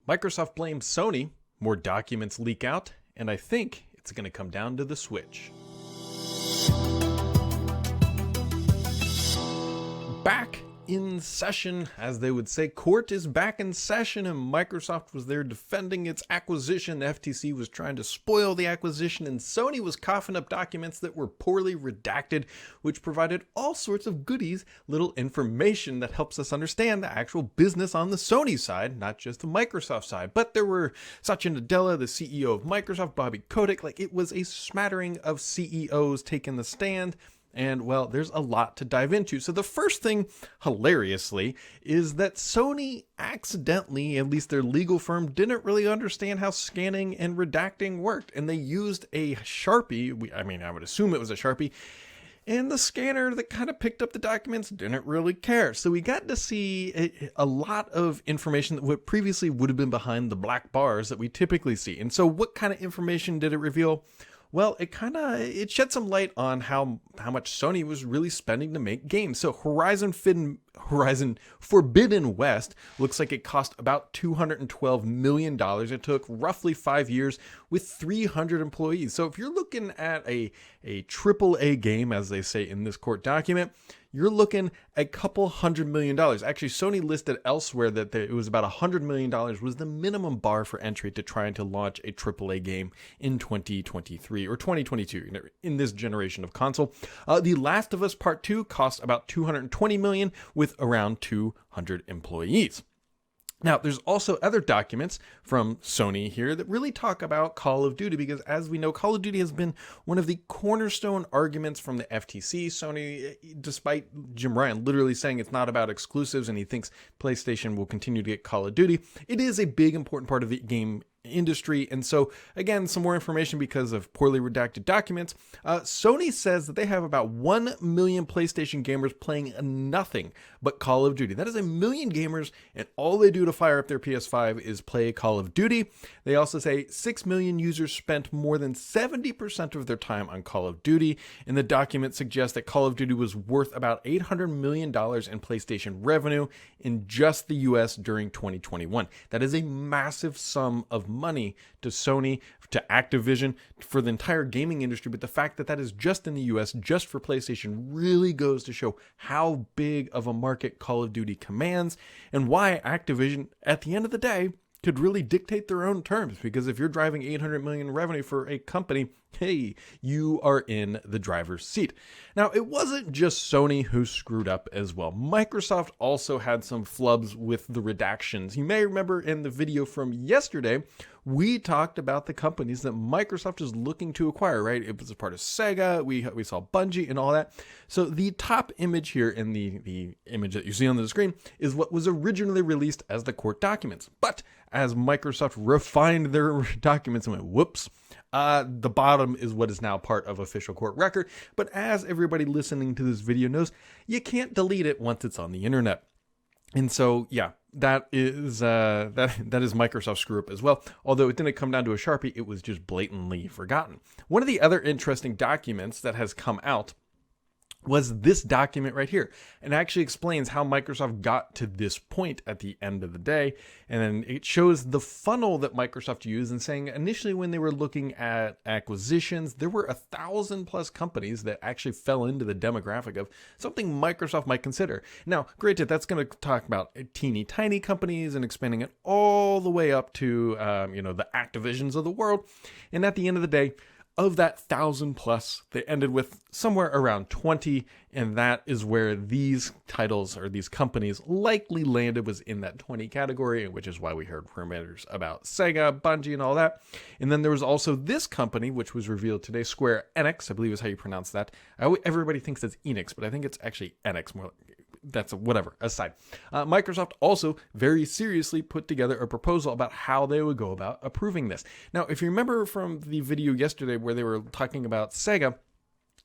Microsoft blames Sony, more documents leak out, and I think it's going to come down to the Switch. Back in session, as they would say. Court is back in session, and Microsoft was there defending its acquisition. The FTC was trying to spoil the acquisition, and Sony was coughing up documents that were poorly redacted, which provided all sorts of goodies, little information that helps us understand the actual business on the Sony side, not just the Microsoft side. But there were Satya Nadella, the CEO of Microsoft, Bobby Kotick. It was a smattering of CEOs taking the stand. And, well, there's a lot to dive into. So the first thing, hilariously, is that Sony accidentally, at least their legal firm, didn't really understand how scanning and redacting worked. And they used a Sharpie. I would assume it was a Sharpie. And the scanner that kind of picked up the documents didn't really care. So we got to see a lot of information that previously would have been behind the black bars that we typically see. And so what kind of information did it reveal? Well, it shed some light on how much Sony was really spending to make games. So Horizon Forbidden West looks like it cost about $212 million. It took roughly 5 years with 300 employees. So if you're looking at a AAA game, as they say in this court document, you're looking at a couple $100 million. Actually, Sony listed elsewhere that it was about $100 million was the minimum bar for entry to trying to launch a AAA game in 2023 or 2022 in this generation of console. The Last of Us Part 2 cost about $220 million with around 200 employees. Now, there's also other documents from Sony here that really talk about Call of Duty, because as we know, Call of Duty has been one of the cornerstone arguments from the FTC. Sony, despite Jim Ryan literally saying it's not about exclusives and he thinks PlayStation will continue to get Call of Duty, it is a big, important part of the game industry. And so, again, some more information because of poorly redacted documents. Sony says that they have about 1 million PlayStation gamers playing nothing but Call of Duty. That is 1 million gamers, and all they do to fire up their PS5 is play Call of Duty. They also say 6 million users spent more than 70% of their time on Call of Duty, and the document suggests that Call of Duty was worth about $800 million in PlayStation revenue in just the US during 2021. That is a massive sum of money to Sony, to Activision, for the entire gaming industry. But the fact that that is just in the US, just for PlayStation, really goes to show how big of a market Call of Duty commands, and why Activision, at the end of the day, could really dictate their own terms. Because if you're driving $800 million in revenue for a company, hey, you are in the driver's seat. Now, it wasn't just Sony who screwed up as well. Microsoft also had some flubs with the redactions. You may remember in the video from yesterday, we talked about the companies that Microsoft is looking to acquire, right? It was a part of Sega. We saw Bungie and all that. So the top image here in the image that you see on the screen is what was originally released as the court documents. But as Microsoft refined their documents and went, whoops, the bottom is what is now part of official court record. But as everybody listening to this video knows, you can't delete it once it's on the internet. And so, yeah, that is Microsoft's screw up as well. Although it didn't come down to a Sharpie, it was just blatantly forgotten. One of the other interesting documents that has come out was this document right here, and actually explains how Microsoft got to this point at the end of the day. And then it shows the funnel that Microsoft used, and saying initially when they were looking at acquisitions, there were 1,000+ companies that actually fell into the demographic of something Microsoft might consider. Now, granted, that's going to talk about teeny tiny companies and expanding it all the way up to the Activisions of the world. And at the end of the day, of that 1,000+, they ended with somewhere around 20, and that is where these titles or these companies likely landed, was in that 20 category, which is why we heard rumors about Sega, Bungie, and all that. And then there was also this company, which was revealed today, Square Enix, I believe is how you pronounce that. Everybody thinks it's Enix, but I think it's actually Enix more. That's whatever, aside. Microsoft also very seriously put together a proposal about how they would go about approving this. Now, if you remember from the video yesterday where they were talking about Sega,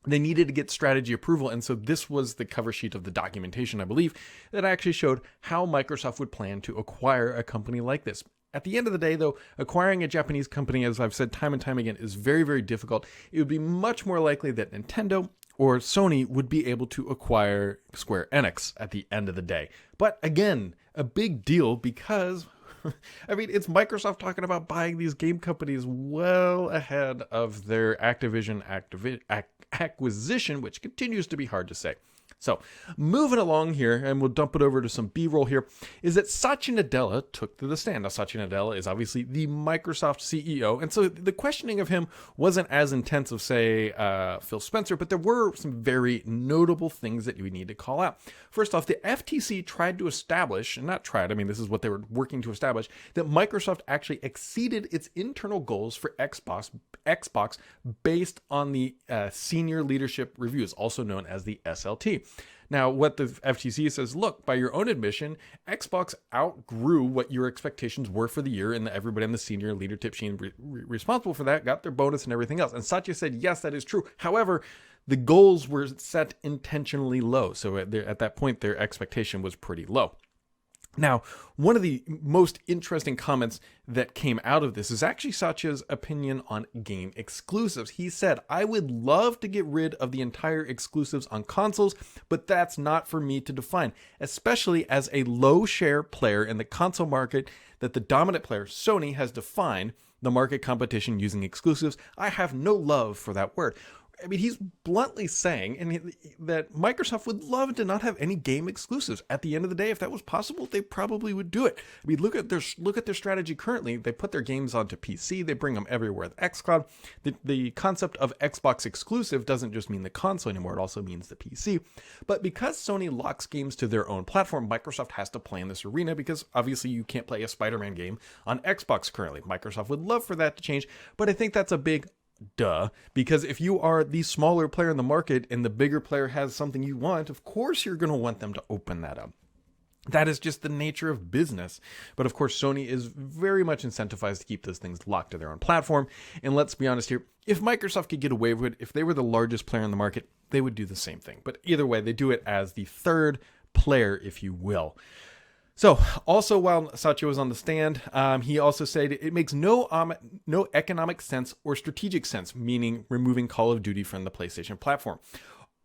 they needed to get strategy approval, and so this was the cover sheet of the documentation, I believe, that actually showed how Microsoft would plan to acquire a company like this. At the end of the day, though, acquiring a Japanese company, as I've said time and time again, is very, very difficult. It would be much more likely that Nintendo or Sony would be able to acquire Square Enix at the end of the day. But again, a big deal, because I mean, it's Microsoft talking about buying these game companies well ahead of their Activision acquisition, which continues to be hard to say. So, moving along here, and we'll dump it over to some B-roll here, is that Satya Nadella took to the stand. Now, Satya Nadella is obviously the Microsoft CEO, and so the questioning of him wasn't as intense of, say, Phil Spencer, but there were some very notable things that we need to call out. First off, the FTC tried to establish, and not tried, I mean, this is what they were working to establish, that Microsoft actually exceeded its internal goals for Xbox based on the senior leadership reviews, also known as the SLT. Now, what the FTC says, look, by your own admission, Xbox outgrew what your expectations were for the year, and everybody on the senior leadership team responsible for that got their bonus and everything else. And Satya said, yes, that is true. However, the goals were set intentionally low. So at that point, their expectation was pretty low. Now, one of the most interesting comments that came out of this is actually Satya's opinion on game exclusives. He said, I would love to get rid of the entire exclusives on consoles, but that's not for me to define, especially as a low share player in the console market that the dominant player, Sony, has defined the market competition using exclusives. I have no love for that word. I mean, he's bluntly saying that Microsoft would love to not have any game exclusives. At the end of the day, if that was possible, they probably would do it. I mean, look at their strategy currently. They put their games onto PC. They bring them everywhere with xCloud. The concept of Xbox exclusive doesn't just mean the console anymore. It also means the PC. But because Sony locks games to their own platform, Microsoft has to play in this arena because obviously you can't play a Spider-Man game on Xbox currently. Microsoft would love for that to change, but I think that's a big because if you are the smaller player in the market and the bigger player has something you want, of course you're going to want them to open that up. That is just the nature of business. But of course, Sony is very much incentivized to keep those things locked to their own platform. And let's be honest here, if Microsoft could get away with it, if they were the largest player in the market, they would do the same thing. But either way, they do it as the third player, if you will. So, also while Satya was on the stand, he also said it makes no economic sense or strategic sense, meaning removing Call of Duty from the PlayStation platform.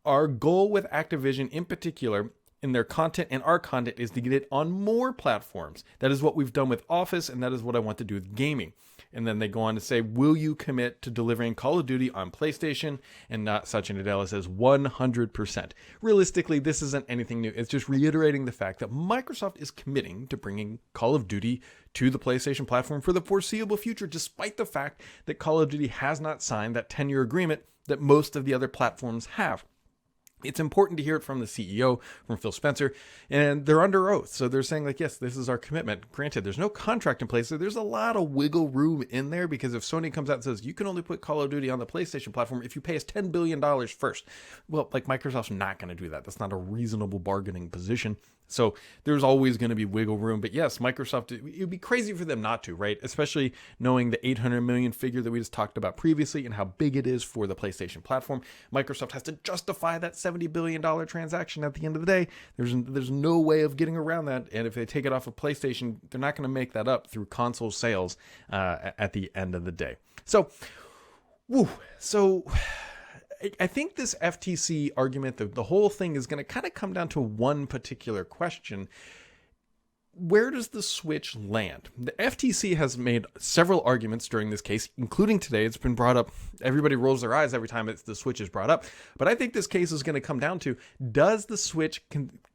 Our goal with Activision in particular, in their content and our content, is to get it on more platforms. That is what we've done with Office, and that is what I want to do with gaming. And then they go on to say, will you commit to delivering Call of Duty on PlayStation? And not Satya Nadella says 100%. Realistically, this isn't anything new. It's just reiterating the fact that Microsoft is committing to bringing Call of Duty to the PlayStation platform for the foreseeable future, despite the fact that Call of Duty has not signed that 10-year agreement that most of the other platforms have. It's important to hear it from the CEO, from Phil Spencer, and they're under oath. So they're saying, like, yes, this is our commitment. Granted, there's no contract in place, so there's a lot of wiggle room in there, because if Sony comes out and says, you can only put Call of Duty on the PlayStation platform if you pay us $10 billion first. Well, like, Microsoft's not going to do that. That's not a reasonable bargaining position. So there's always going to be wiggle room. But yes, Microsoft, it would be crazy for them not to, right? Especially knowing the 800 million figure that we just talked about previously and how big it is for the PlayStation platform. Microsoft has to justify that $70 billion transaction at the end of the day. There's no way of getting around that. And if they take it off of PlayStation, they're not going to make that up through console sales at the end of the day. So, I think this FTC argument, the whole thing is going to kind of come down to one particular question. Where does the Switch land? The FTC has made several arguments during this case, including today. It's been brought up. Everybody rolls their eyes every time the Switch is brought up. But I think this case is going to come down to, does the Switch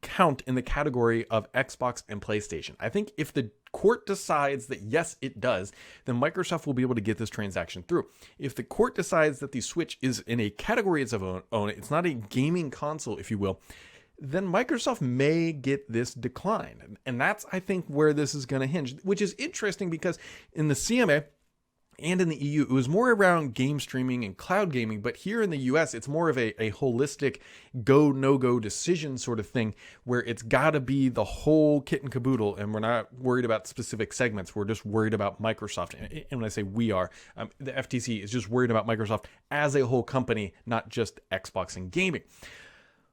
count in the category of Xbox and PlayStation? I think if the court decides that yes, it does, then Microsoft will be able to get this transaction through. If the court decides that the Switch is in a category of its own, it's not a gaming console, if you will, then Microsoft may get this declined. And that's, I think, where this is going to hinge, which is interesting because in the CMA and in the EU, it was more around game streaming and cloud gaming. But here in the US, it's more of a holistic go, no-go decision sort of thing, where it's got to be the whole kit and caboodle. And we're not worried about specific segments. We're just worried about Microsoft. And when I say we are, the FTC is just worried about Microsoft as a whole company, not just Xbox and gaming.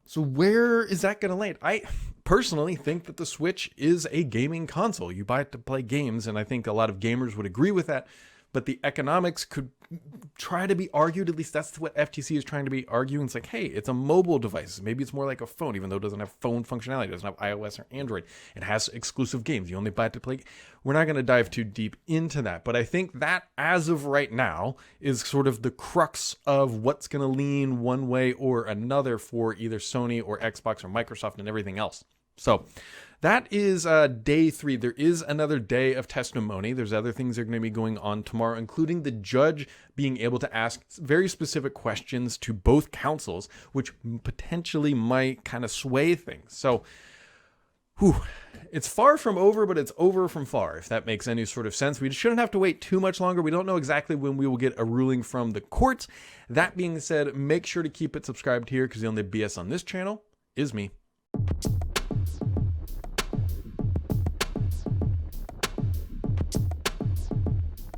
So where is that going to land? I personally think that the Switch is a gaming console. You buy it to play games, and I think a lot of gamers would agree with that. but the economics could try to be argued. At least that's what FTC is trying to be arguing. It's like, hey, it's a mobile device. Maybe it's more like a phone, even though it doesn't have phone functionality. It doesn't have iOS or Android. It has exclusive games. You only buy it to play. We're not going to dive too deep into that, but I think that as of right now is sort of the crux of what's going to lean one way or another for either Sony or Xbox or Microsoft and everything else. So that is day 3. There is another day of testimony. There's other things that are going to be going on tomorrow, including the judge being able to ask very specific questions to both counsels, which potentially might kind of sway things. So, it's far from over, but it's over from far, if that makes any sort of sense. We shouldn't have to wait too much longer. We don't know exactly when we will get a ruling from the courts. That being said, make sure to keep it subscribed here, because the only BS on this channel is me.